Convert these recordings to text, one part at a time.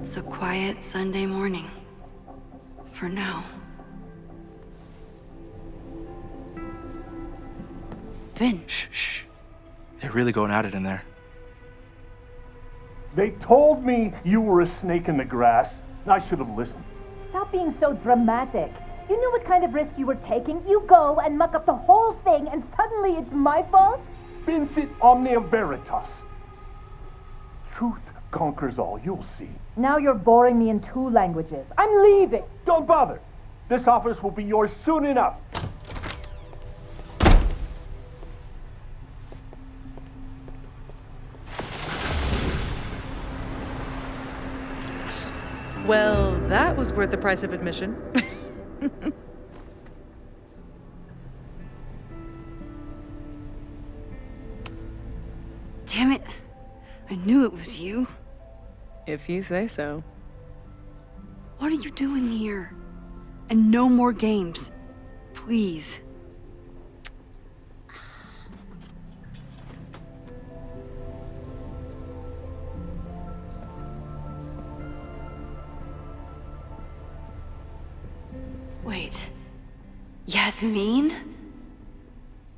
It's a quiet Sunday morning. For now. Vin. Shh. They're really going at it in there. They told me you were a snake in the grass. I should have listened. Stop being so dramatic. You knew what kind of risk you were taking. You go and muck up the whole thing, and suddenly it's my fault? Vincit omnia veritas. Truth conquers all, you'll see. Now you're boring me in 2 languages. I'm leaving. Don't bother. This office will be yours soon enough. Well, that was worth the price of admission. Damn it. I knew it was you. If you say so. What are you doing here? And no more games. Please. Wait. Yasmin?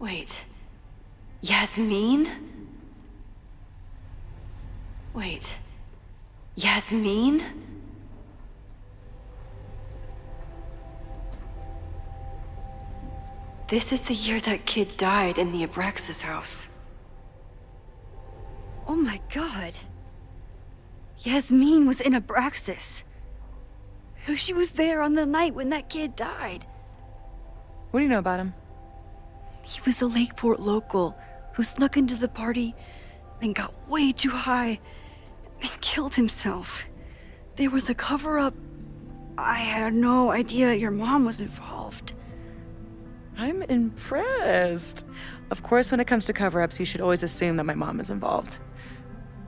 Wait. Yasmin? Wait. Yasmin? This is the year that kid died in the Abraxas house. Oh my god. Yasmin was in Abraxas. She was there on the night when that kid died. What do you know about him? He was a Lakeport local who snuck into the party and got way too high and killed himself. There was a cover-up. I had no idea your mom was involved. I'm impressed. Of course, when it comes to cover-ups, you should always assume that my mom is involved.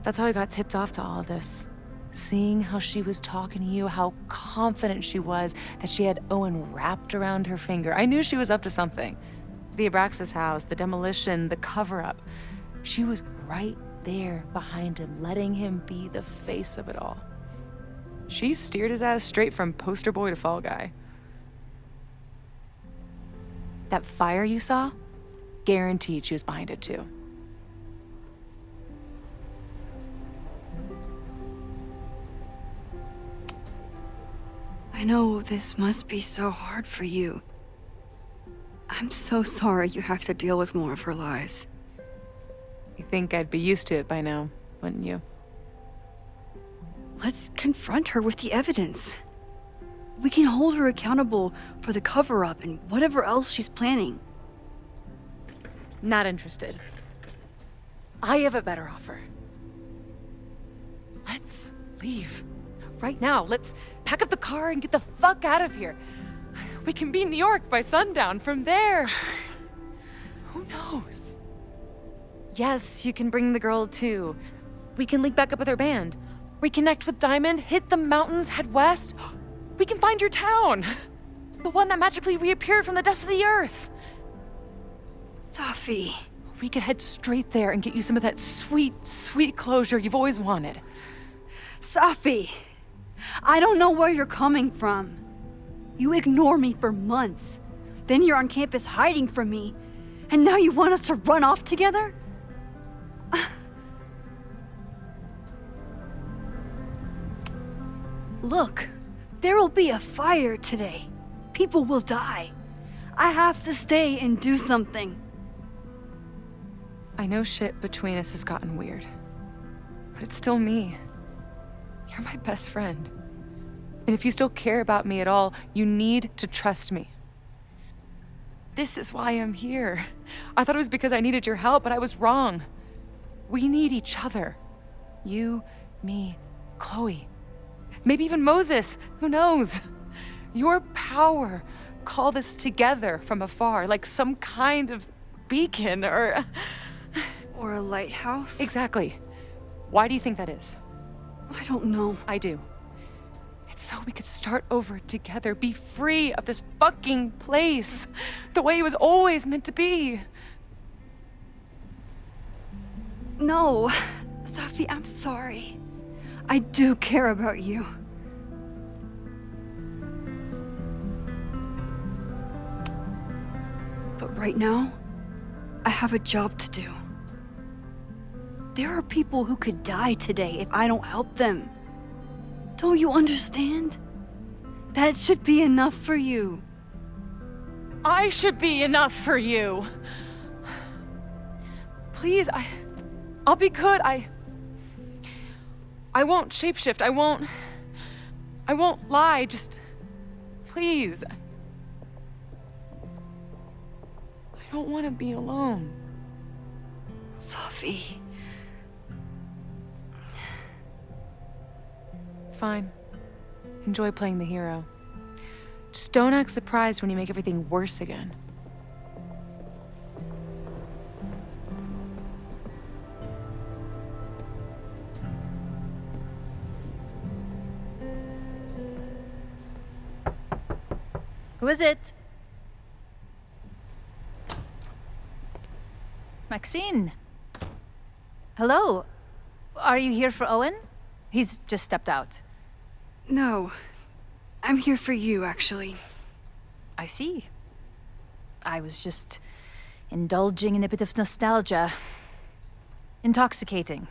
That's how I got tipped off to all of this. Seeing how she was talking to you, how confident she was that she had Owen wrapped around her finger. I knew she was up to something. The Abraxas house, the demolition, the cover-up. She was right there behind him, letting him be the face of it all. She steered his ass straight from poster boy to fall guy. That fire you saw? Guaranteed she was behind it too. I know this must be so hard for you. I'm so sorry you have to deal with more of her lies. You think I'd be used to it by now, wouldn't you? Let's confront her with the evidence. We can hold her accountable for the cover-up and whatever else she's planning. Not interested. I have a better offer. Let's leave. Right now, let's pack up the car and get the fuck out of here. We can be in New York by sundown. From there, who knows? Yes, you can bring the girl too. We can link back up with her band. Reconnect with Diamond, hit the mountains, head west. We can find your town. The one that magically reappeared from the dust of the earth. Safi. We could head straight there and get you some of that sweet, sweet closure you've always wanted. Safi. I don't know where you're coming from. You ignore me for months. Then you're on campus hiding from me. And now you want us to run off together? Look, there will be a fire today. People will die. I have to stay and do something. I know shit between us has gotten weird. But it's still me. You're my best friend. And if you still care about me at all, you need to trust me. This is why I'm here. I thought it was because I needed your help, but I was wrong. We need each other. You, me, Chloe. Maybe even Moses. Who knows? Your power called us together from afar, like some kind of beacon or... Or a lighthouse? Exactly. Why do you think that is? I don't know. I do. It's so we could start over together, be free of this fucking place, the way it was always meant to be. No. Safi, I'm sorry. I do care about you. But right now, I have a job to do. There are people who could die today if I don't help them. Don't you understand? That should be enough for you. I should be enough for you. Please, I'll be good. I won't shapeshift. I won't lie. Just please. I don't want to be alone. Sophie. Fine. Enjoy playing the hero. Just don't act surprised when you make everything worse again. Who is it? Maxine. Hello. Are you here for Owen? He's just stepped out. No. I'm here for you, actually. I see. I was just indulging in a bit of nostalgia. Intoxicating,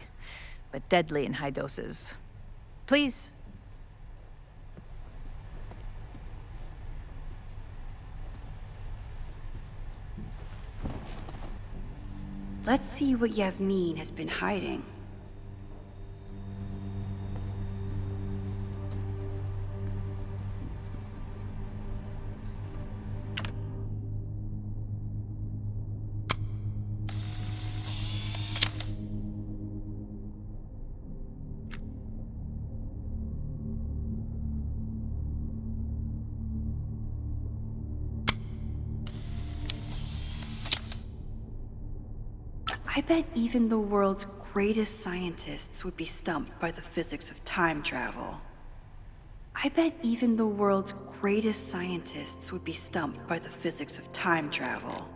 but deadly in high doses. Please. Let's see what Yasmin has been hiding. I bet even the world's greatest scientists would be stumped by the physics of time travel. I bet even the world's greatest scientists would be stumped by the physics of time travel.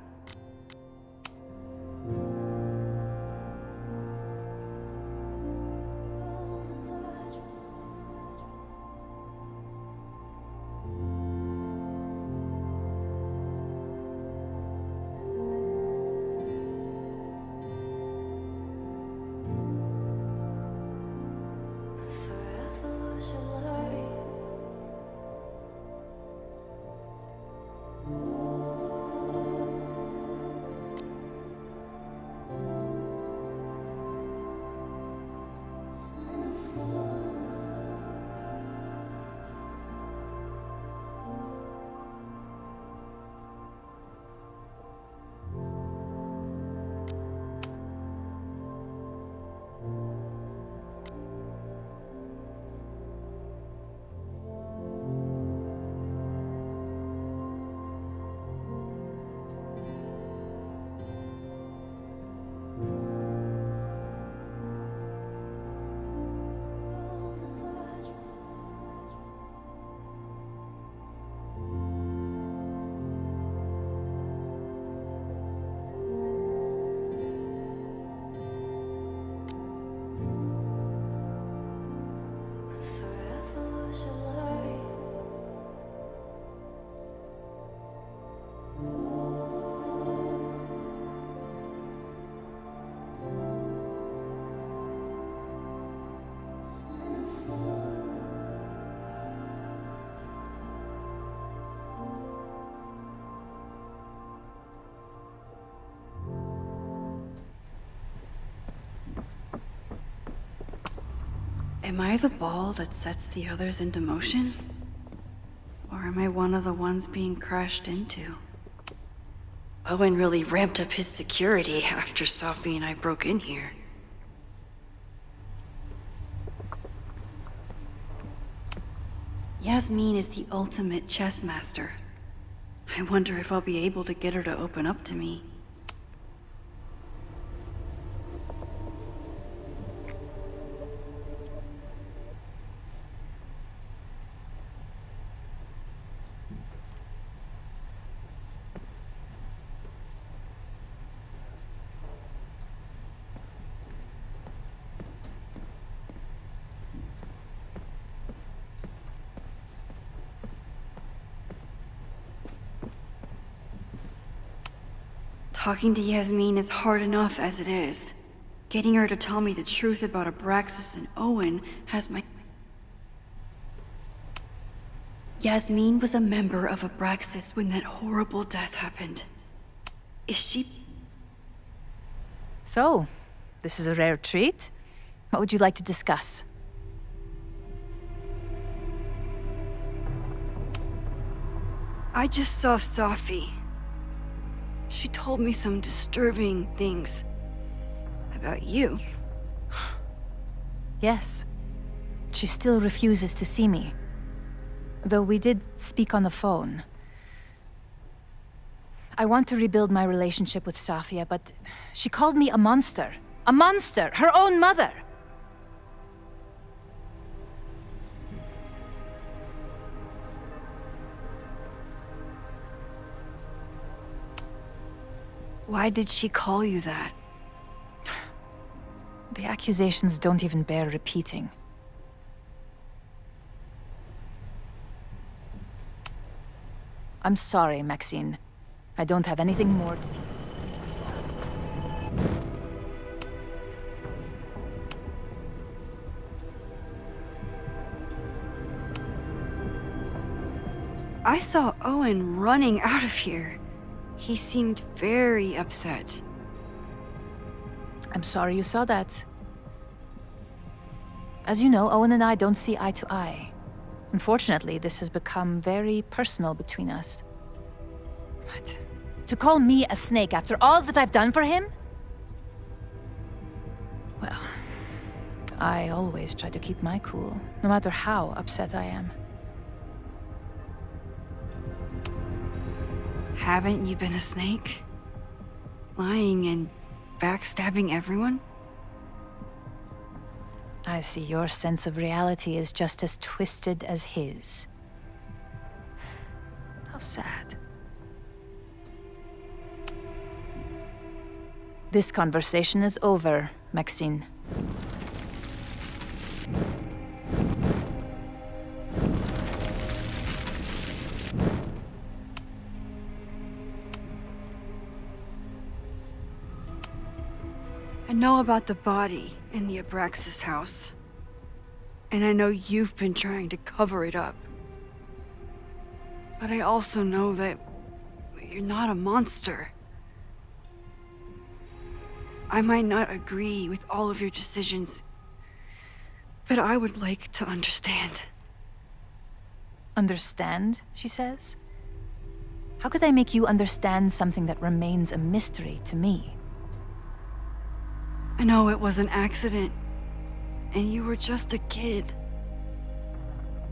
Am I the ball that sets the others into motion? Or am I one of the ones being crashed into? Owen really ramped up his security after Sophie and I broke in here. Yasmin is the ultimate chess master. I wonder if I'll be able to get her to open up to me. Talking to Yasmin is hard enough as it is. Getting her to tell me the truth about Abraxas and Owen has my... Yasmin was a member of Abraxas when that horrible death happened. Is she... So, this is a rare treat. What would you like to discuss? I just saw Safi. She told me some disturbing things about you. Yes. She still refuses to see me. Though we did speak on the phone. I want to rebuild my relationship with Safia, but she called me a monster. A monster! Her own mother! Why did she call you that? The accusations don't even bear repeating. I'm sorry, Maxine. I don't have anything more to... I saw Owen running out of here. He seemed very upset. I'm sorry you saw that. As you know, Owen and I don't see eye to eye. Unfortunately, this has become very personal between us. But to call me a snake after all that I've done for him? Well, I always try to keep my cool, no matter how upset I am. Haven't you been a snake? Lying and backstabbing everyone? I see your sense of reality is just as twisted as his. How sad. This conversation is over, Maxine. I know about the body in the Abraxas house. And I know you've been trying to cover it up. But I also know that you're not a monster. I might not agree with all of your decisions, but I would like to understand. Understand, she says? How could I make you understand something that remains a mystery to me? I know it was an accident, and you were just a kid.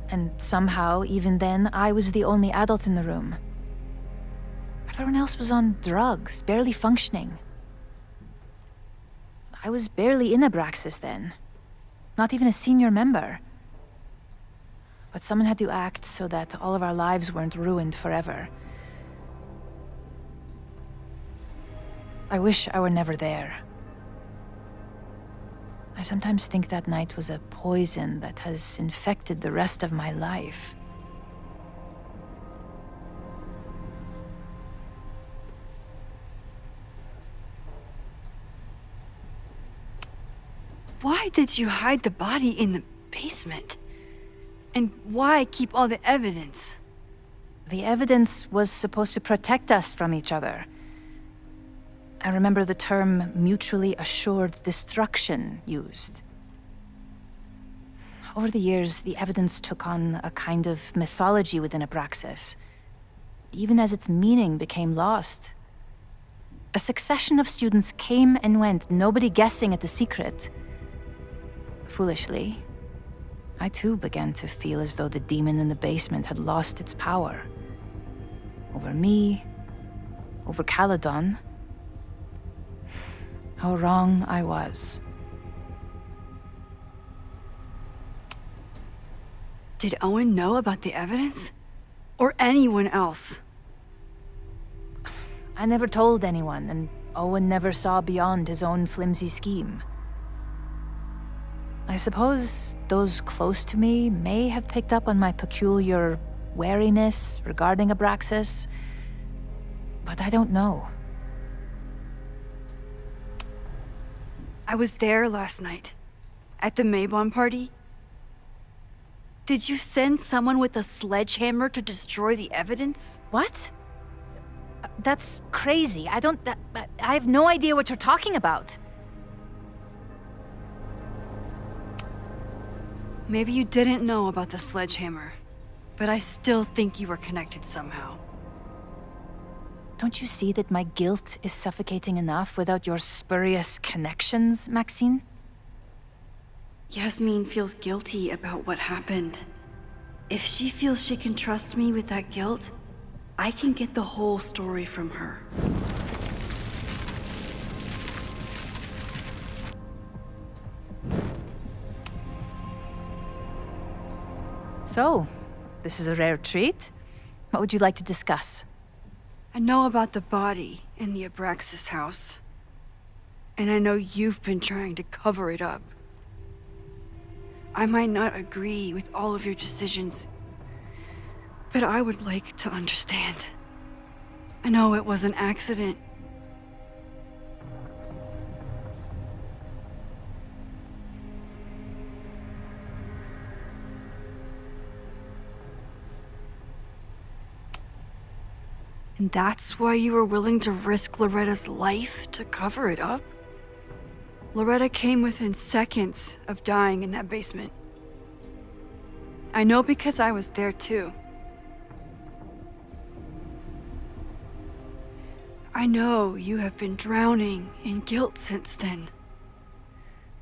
And somehow, even then, I was the only adult in the room. Everyone else was on drugs, barely functioning. I was barely in Abraxas then. Not even a senior member. But someone had to act so that all of our lives weren't ruined forever. I wish I were never there. I sometimes think that night was a poison that has infected the rest of my life. Why did you hide the body in the basement? And why keep all the evidence? The evidence was supposed to protect us from each other. I remember the term mutually assured destruction used. Over the years, the evidence took on a kind of mythology within Abraxas, even as its meaning became lost. A succession of students came and went, nobody guessing at the secret. Foolishly, I too began to feel as though the demon in the basement had lost its power. Over me, over Caledon. How wrong I was. Did Owen know about the evidence? Or anyone else? I never told anyone, and Owen never saw beyond his own flimsy scheme. I suppose those close to me may have picked up on my peculiar wariness regarding Abraxas, but I don't know. I was there last night. At the Maybon party. Did you send someone with a sledgehammer to destroy the evidence? What? That's crazy. I have no idea what you're talking about. Maybe you didn't know about the sledgehammer, but I still think you were connected somehow. Don't you see that my guilt is suffocating enough without your spurious connections, Maxine? Yasmin feels guilty about what happened. If she feels she can trust me with that guilt, I can get the whole story from her. So, this is a rare treat. What would you like to discuss? I know about the body in the Abraxas house. And I know you've been trying to cover it up. I might not agree with all of your decisions, but I would like to understand. I know it was an accident. And that's why you were willing to risk Loretta's life to cover it up? Loretta came within seconds of dying in that basement. I know because I was there too. I know you have been drowning in guilt since then.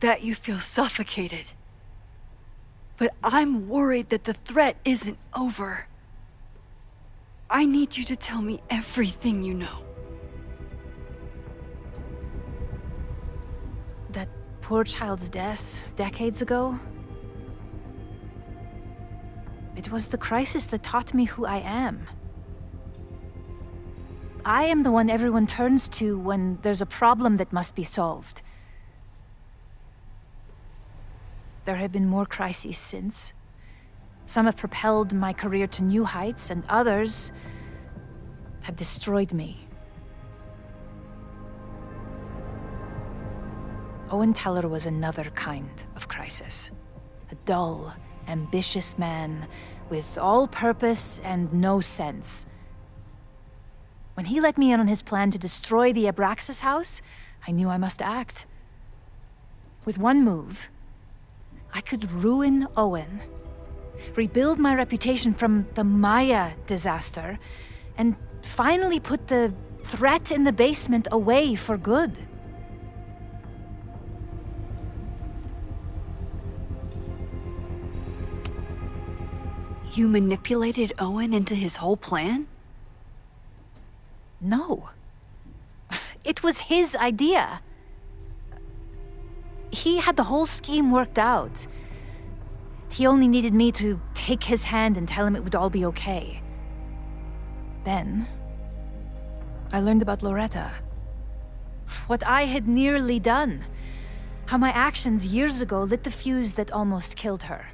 That you feel suffocated. But I'm worried that the threat isn't over. I need you to tell me everything you know. That poor child's death decades ago? It was the crisis that taught me who I am. I am the one everyone turns to when there's a problem that must be solved. There have been more crises since. Some have propelled my career to new heights, and others have destroyed me. Owen Teller was another kind of crisis. A dull, ambitious man with all purpose and no sense. When he let me in on his plan to destroy the Abraxas house, I knew I must act. With one move, I could ruin Owen, rebuild my reputation from the Maya disaster, and finally put the threat in the basement away for good. You manipulated Owen into his whole plan? No. It was his idea. He had the whole scheme worked out. He only needed me to take his hand and tell him it would all be okay. Then, I learned about Loretta. What I had nearly done. How my actions years ago lit the fuse that almost killed her.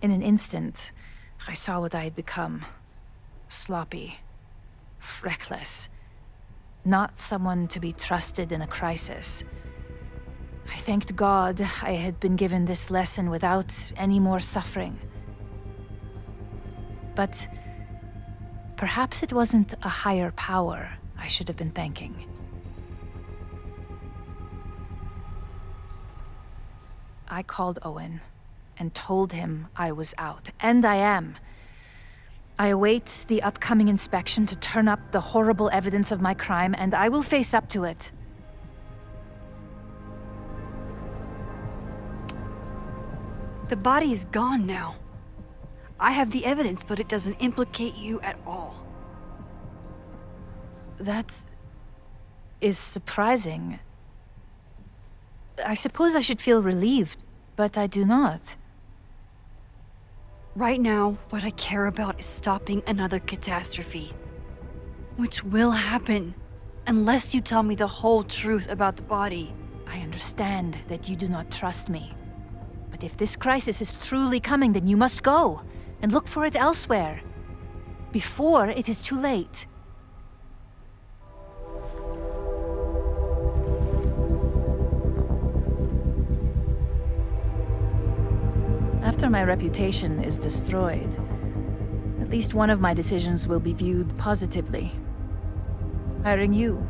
In an instant, I saw what I had become. Sloppy. Reckless. Not someone to be trusted in a crisis. I thanked God I had been given this lesson without any more suffering. But perhaps it wasn't a higher power I should have been thanking. I called Owen and told him I was out, and I am. I await the upcoming inspection to turn up the horrible evidence of my crime, and I will face up to it. The body is gone now. I have the evidence, but it doesn't implicate you at all. That is surprising. I suppose I should feel relieved, but I do not. Right now, what I care about is stopping another catastrophe. Which will happen, unless you tell me the whole truth about the body. I understand that you do not trust me. But if this crisis is truly coming, then you must go and look for it elsewhere. Before it is too late. After my reputation is destroyed, at least one of my decisions will be viewed positively. Hiring you.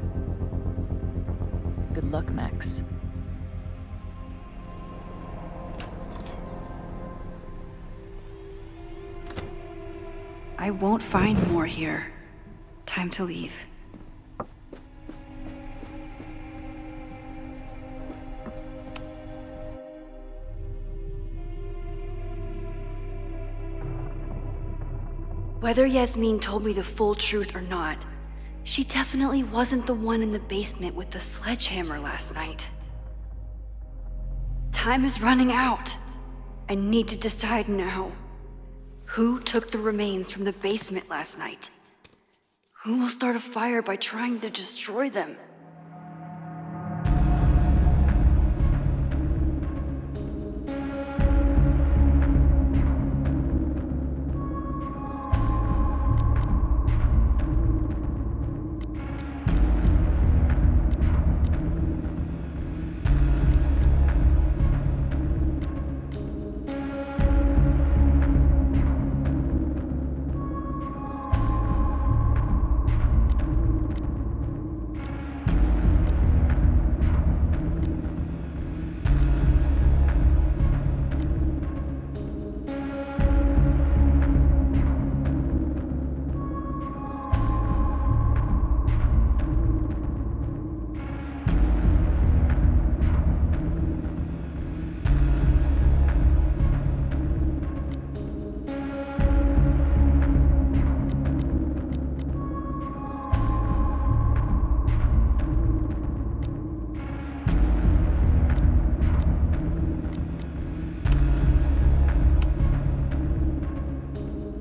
Good luck, Max. I won't find more here. Time to leave. Whether Yasmin told me the full truth or not, she definitely wasn't the one in the basement with the sledgehammer last night. Time is running out. I need to decide now. Who took the remains from the basement last night? Who will start a fire by trying to destroy them?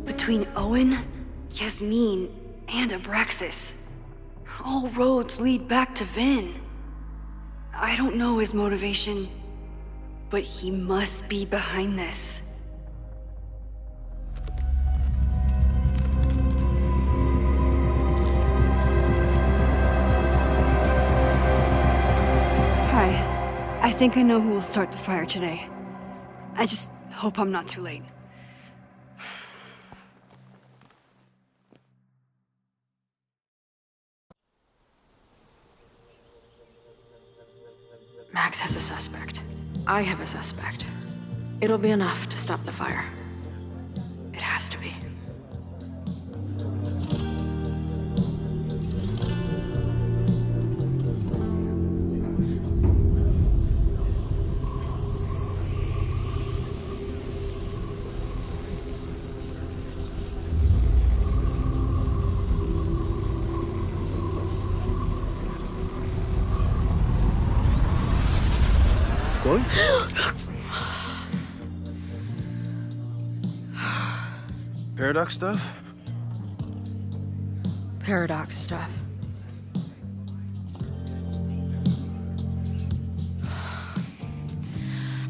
Between Owen, Yasmin, and Abraxas, all roads lead back to Vin. I don't know his motivation, but he must be behind this. Hi. I think I know who will start the fire today. I just hope I'm not too late. Max has a suspect. I have a suspect. It'll be enough to stop the fire. It has to be. Chloe? Paradox stuff? Paradox stuff.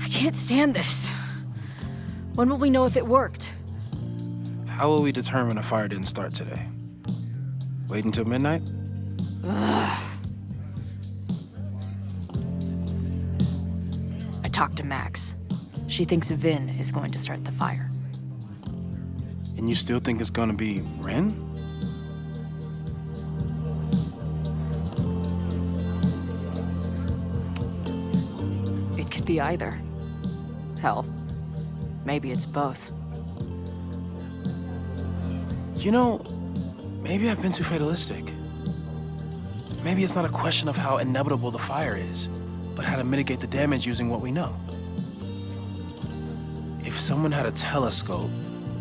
I can't stand this. When will we know if it worked? How will we determine a fire didn't start today? Wait until midnight? I talked to Max. She thinks Vin is going to start the fire. And you still think it's gonna be Ren? It could be either. Hell, maybe it's both. You know, maybe I've been too fatalistic. Maybe it's not a question of how inevitable the fire is, but how to mitigate the damage using what we know. If someone had a telescope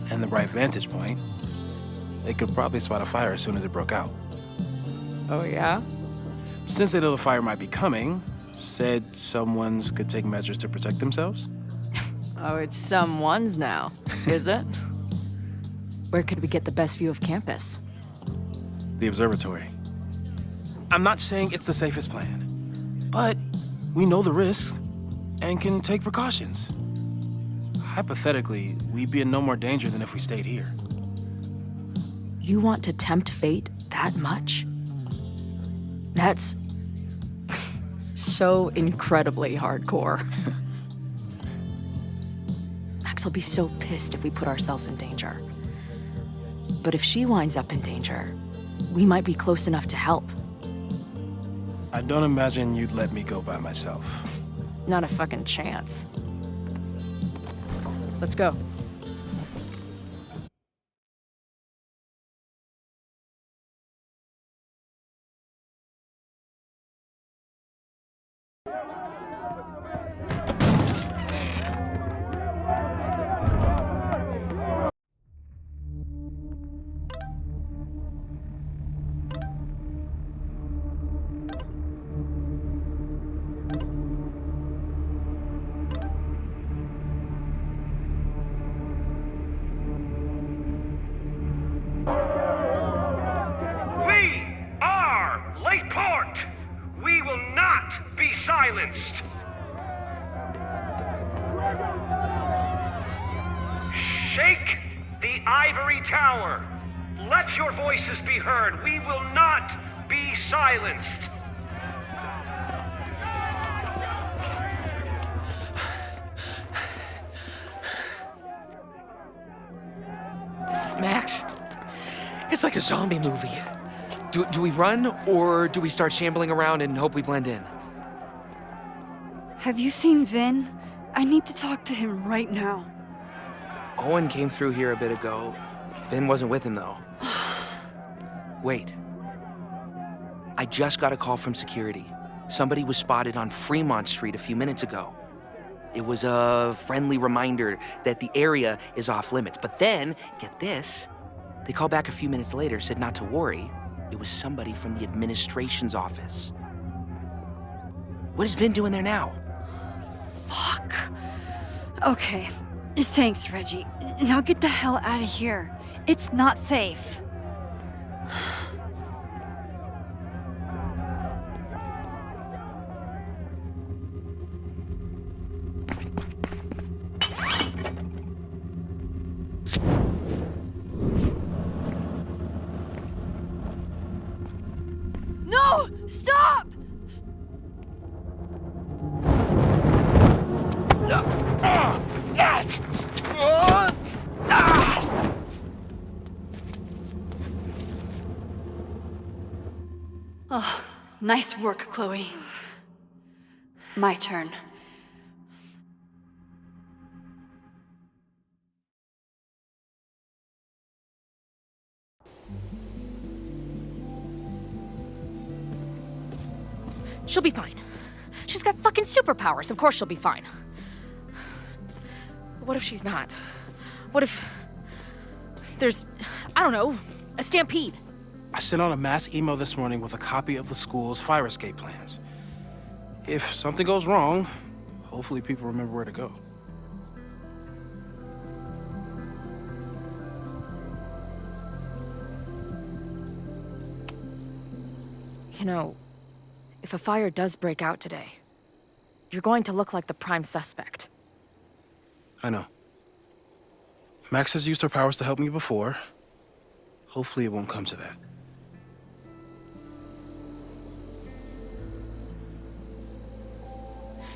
and the right vantage point, they could probably spot a fire as soon as it broke out. Oh, yeah? Since they know the fire might be coming, said someone's could take measures to protect themselves? Oh, it's someone's now, is it? Where could we get the best view of campus? The observatory. I'm not saying it's the safest plan, but we know the risks and can take precautions. Hypothetically, we'd be in no more danger than if we stayed here. You want to tempt fate that much? That's so incredibly hardcore. I Max will be so pissed if we put ourselves in danger. But if she winds up in danger, we might be close enough to help. I don't imagine you'd let me go by myself. Not a fucking chance. Let's go. We are Lakeport! We will not be silenced! Shake the ivory tower! Let your voices be heard! We will not be silenced! Max, it's like a zombie movie. Do we run, or do we start shambling around and hope we blend in? Have you seen Vin? I need to talk to him right now. Owen came through here a bit ago. Vin wasn't with him, though. Wait. I just got a call from security. Somebody was spotted on Fremont Street a few minutes ago. It was a friendly reminder that the area is off limits. But then, get this, they called back a few minutes later, said not to worry. It was somebody from the administration's office. What is Vin doing there now? Fuck. Okay. Thanks, Reggie. Now get the hell out of here. It's not safe. No! Stop! Oh, nice work, Chloe. My turn. She'll be fine. She's got fucking superpowers. Of course she'll be fine. What if she's not? What if there's, I don't know, a stampede? I sent out a mass email this morning with a copy of the school's fire escape plans. If something goes wrong, hopefully people remember where to go. You know, if a fire does break out today, you're going to look like the prime suspect. I know. Max has used her powers to help me before. Hopefully it won't come to that.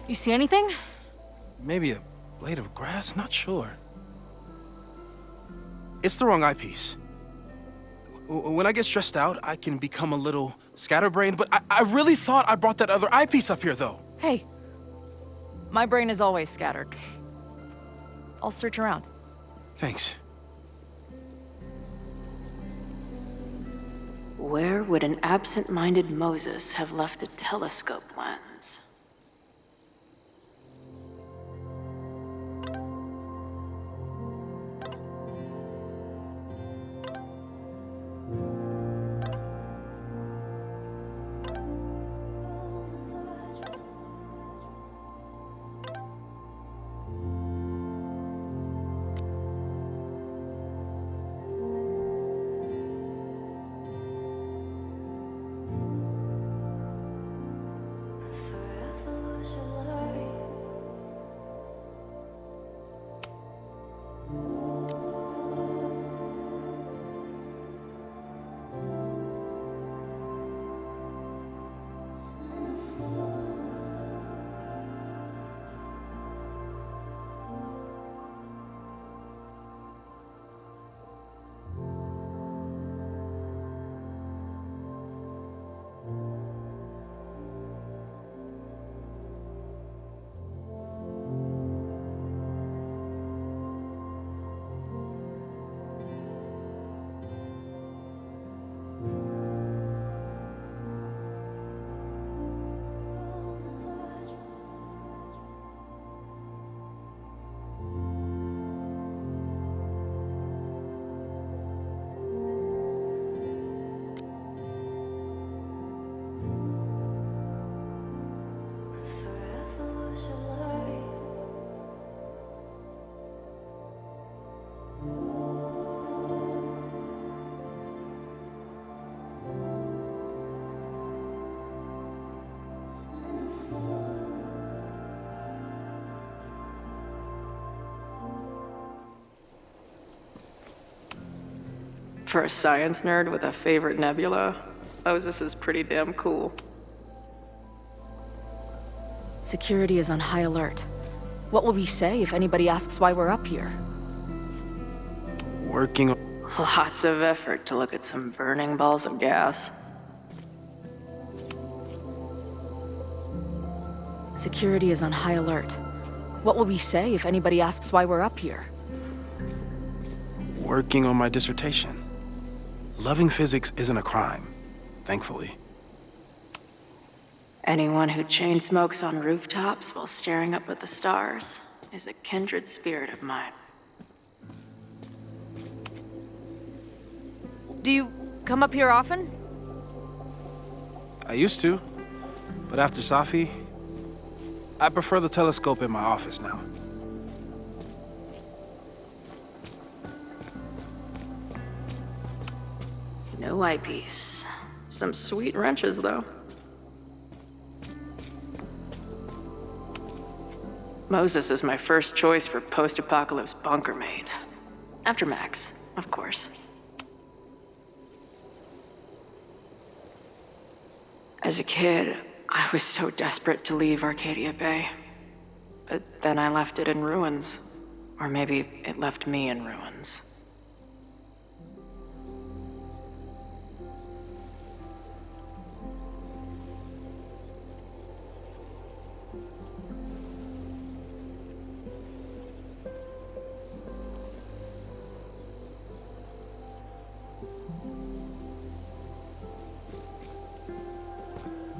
You see anything? Maybe a blade of grass? Not sure. It's the wrong eyepiece. When I get stressed out, I can become a little scatterbrained, but I really thought I brought that other eyepiece up here, though. Hey, my brain is always scattered. I'll search around. Thanks. Where would an absent-minded Moses have left a telescope lens? For a science nerd with a favorite nebula, Moses is pretty damn cool. Security is on high alert. What will we say if anybody asks why we're up here? Working on... Lots of effort to look at some burning balls of gas. Security is on high alert. What will we say if anybody asks why we're up here? Working on my dissertation. Loving physics isn't a crime, thankfully. Anyone who chain smokes on rooftops while staring up at the stars is a kindred spirit of mine. Do you come up here often? I used to, but after Safi, I prefer the telescope in my office now. No eyepiece. Some sweet wrenches, though. Moses is my first choice for post-apocalypse bunker mate. After Max, of course. As a kid, I was so desperate to leave Arcadia Bay. But then I left it in ruins. Or maybe it left me in ruins.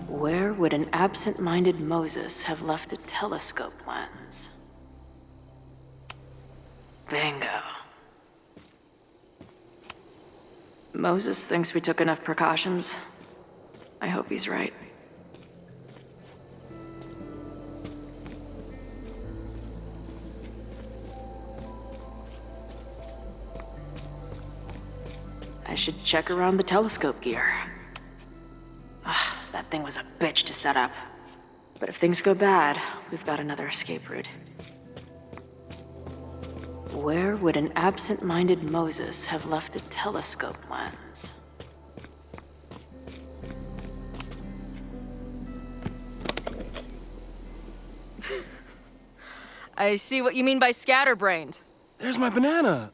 Where would an absent-minded Moses have left a telescope lens? Bingo. Moses thinks we took enough precautions. I hope he's right. I should check around the telescope gear. That thing was a bitch to set up. But if things go bad, we've got another escape route. Where would an absent-minded Moses have left a telescope lens? I see what you mean by scatterbrained. There's my banana.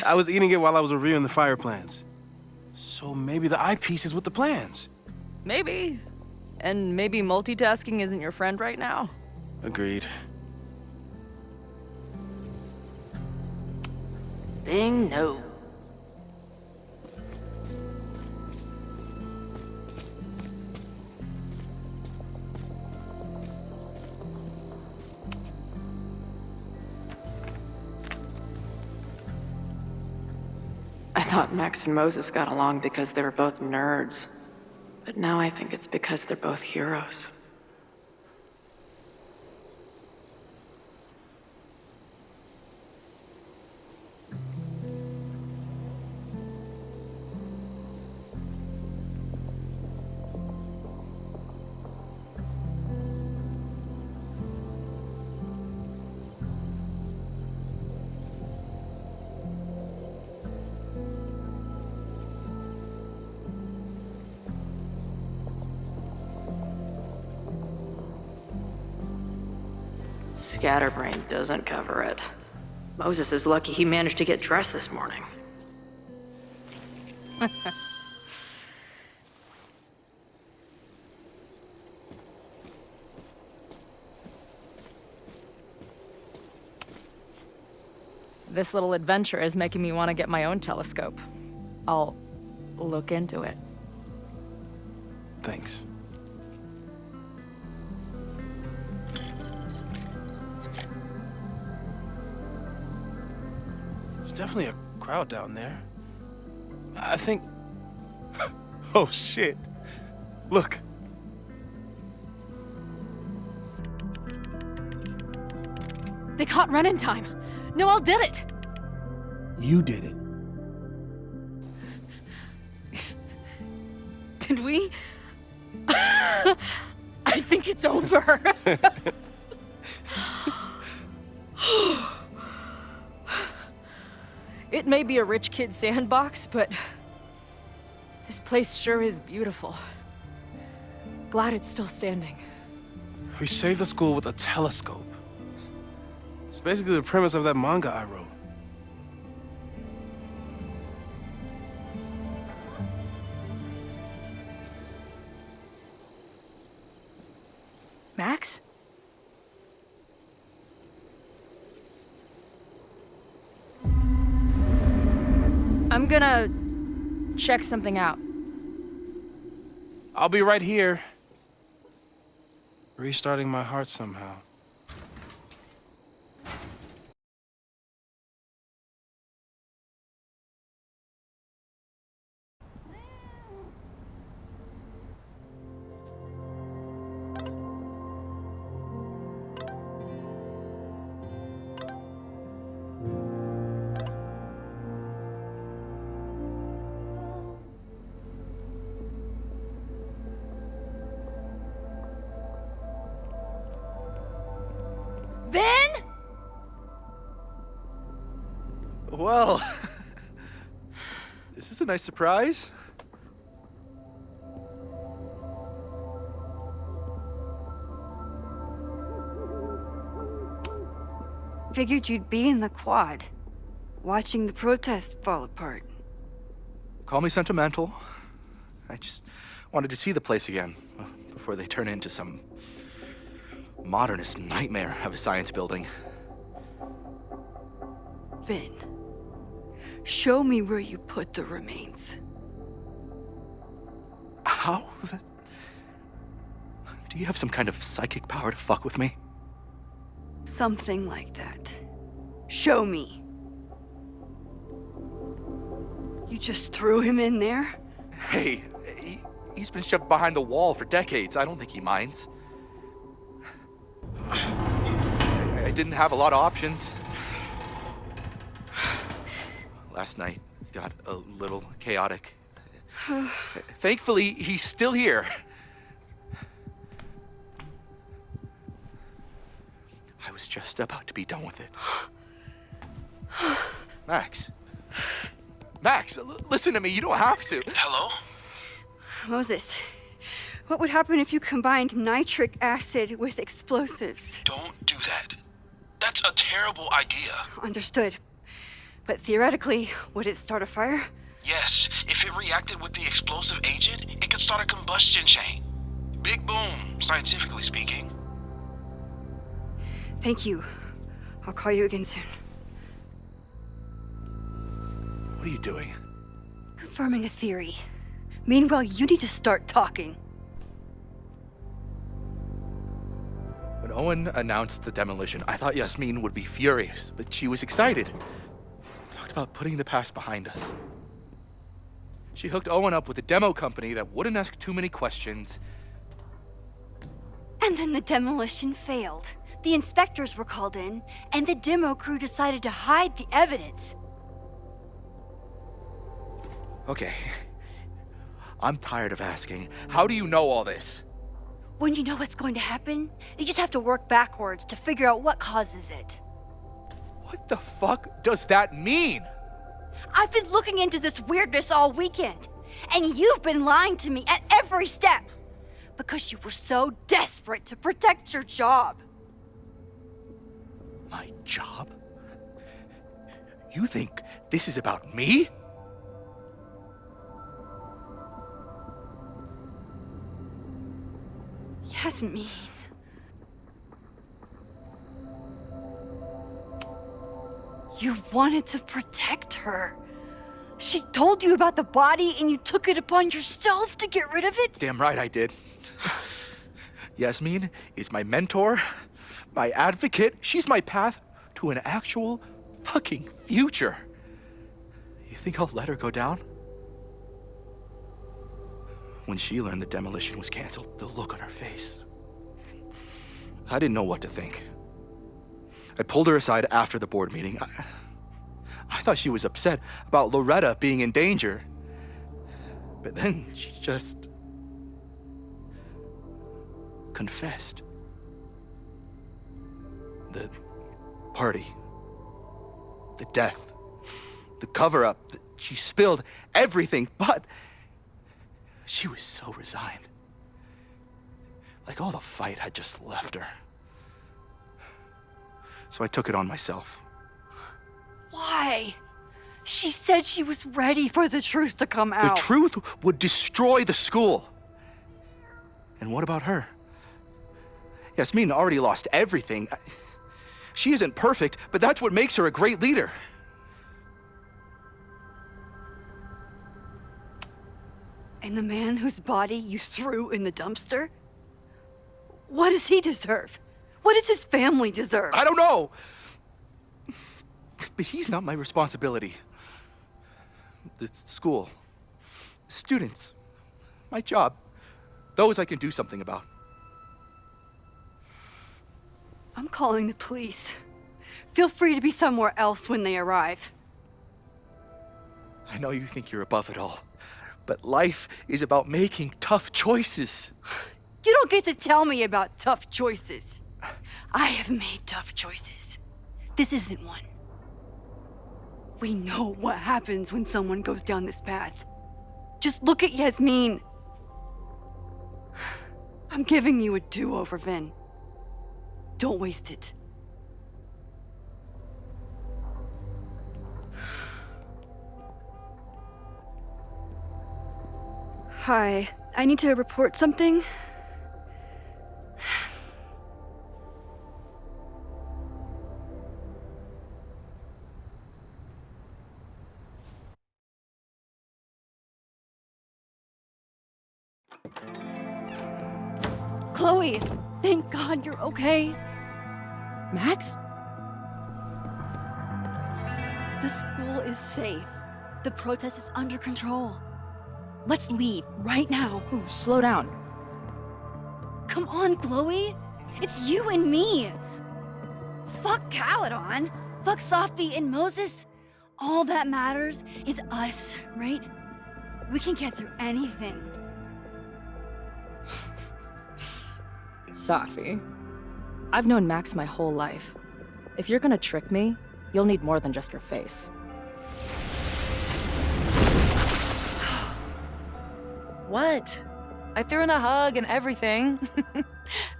I was eating it while I was reviewing the fire plans. So maybe the eyepiece is with the plans. Maybe. And maybe multitasking isn't your friend right now. Agreed. Bing, no. I thought Max and Moses got along because they were both nerds. But now I think it's because they're both heroes. Scatterbrain doesn't cover it. Moses is lucky he managed to get dressed this morning. This little adventure is making me want to get my own telescope. I'll look into it. Thanks. There's definitely a crowd down there. I think... Oh, shit. Look. They caught Ren in time. Noel did it. You did it. Did we? I think it's over. It may be a rich kid's sandbox, but this place sure is beautiful. Glad it's still standing. We saved the school with a telescope. It's basically the premise of that manga I wrote. Max? I'm gonna check something out. I'll be right here. Restarting my heart somehow. Vin? Well, this is a nice surprise. Figured you'd be in the quad, watching the protest fall apart. Call me sentimental. I just wanted to see the place again before they turn into some modernist nightmare of a science building. Vin, show me where you put the remains. How? Do you have some kind of psychic power to fuck with me? Something like that. Show me. You just threw him in there? Hey, he's been shoved behind the wall for decades. I don't think he minds. I didn't have a lot of options. Last night got a little chaotic. Thankfully, he's still here. I was just about to be done with it. Max. Max, listen to me. You don't have to. Hello? Moses, what would happen if you combined nitric acid with explosives? Don't do that. That's a terrible idea. Understood. But theoretically, would it start a fire? Yes, if it reacted with the explosive agent, it could start a combustion chain. Big boom, scientifically speaking. Thank you. I'll call you again soon. What are you doing? Confirming a theory. Meanwhile, you need to start talking. When Owen announced the demolition, I thought Yasmin would be furious, but she was excited. Talked about putting the past behind us. She hooked Owen up with a demo company that wouldn't ask too many questions. And then the demolition failed. The inspectors were called in, and the demo crew decided to hide the evidence. Okay. I'm tired of asking. How do you know all this? When you know what's going to happen, you just have to work backwards to figure out what causes it. What the fuck does that mean? I've been looking into this weirdness all weekend, and you've been lying to me at every step because you were so desperate to protect your job. My job? You think this is about me? Yasmin. You wanted to protect her. She told you about the body and you took it upon yourself to get rid of it? Damn right I did. Yasmin is my mentor, my advocate. She's my path to an actual fucking future. You think I'll let her go down? When she learned the demolition was canceled, the look on her face. I didn't know what to think. I pulled her aside after the board meeting. I thought she was upset about Loretta being in danger. But then she just confessed. The party, the death, the cover-up. She spilled everything, but she was so resigned. Like all the fight had just left her. So I took it on myself. Why? She said she was ready for the truth to come out. The truth would destroy the school. And what about her? Yasmin already lost everything. She isn't perfect, but that's what makes her a great leader. And the man whose body you threw in the dumpster? What does he deserve? What does his family deserve? I don't know. But he's not my responsibility. The school, students, my job, those I can do something about. I'm calling the police. Feel free to be somewhere else when they arrive. I know you think you're above it all, but life is about making tough choices. You don't get to tell me about tough choices. I have made tough choices. This isn't one. We know what happens when someone goes down this path. Just look at Yasmin. I'm giving you a do-over, Vin. Don't waste it. Hi, I need to report something. Chloe, thank God you're okay. Max? The school is safe. The protest is under control. Let's leave right now. Ooh, slow down. Come on, Chloe. It's you and me. Fuck Caledon. Fuck Sophie and Moses. All that matters is us, right? We can get through anything. Safi, I've known Max my whole life. If you're gonna trick me, you'll need more than just your face. What? I threw in a hug and everything.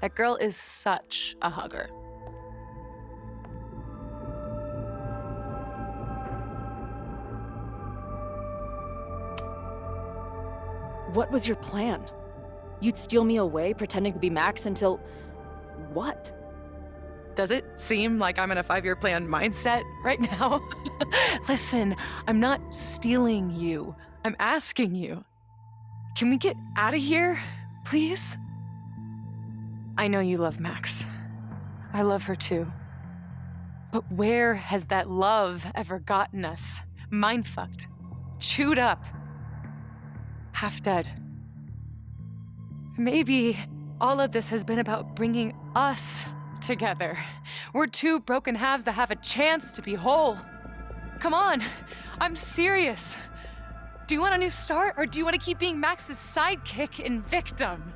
That girl is such a hugger. What was your plan? You'd steal me away, pretending to be Max until... what? Does it seem like I'm in a 5-year plan mindset right now? Listen, I'm not stealing you. I'm asking you. Can we get out of here, please? I know you love Max. I love her too. But where has that love ever gotten us? Mind-fucked. Chewed up. Half dead. Maybe all of this has been about bringing us together. We're two broken halves that have a chance to be whole. Come on, I'm serious. Do you want a new start, or do you want to keep being Max's sidekick and victim?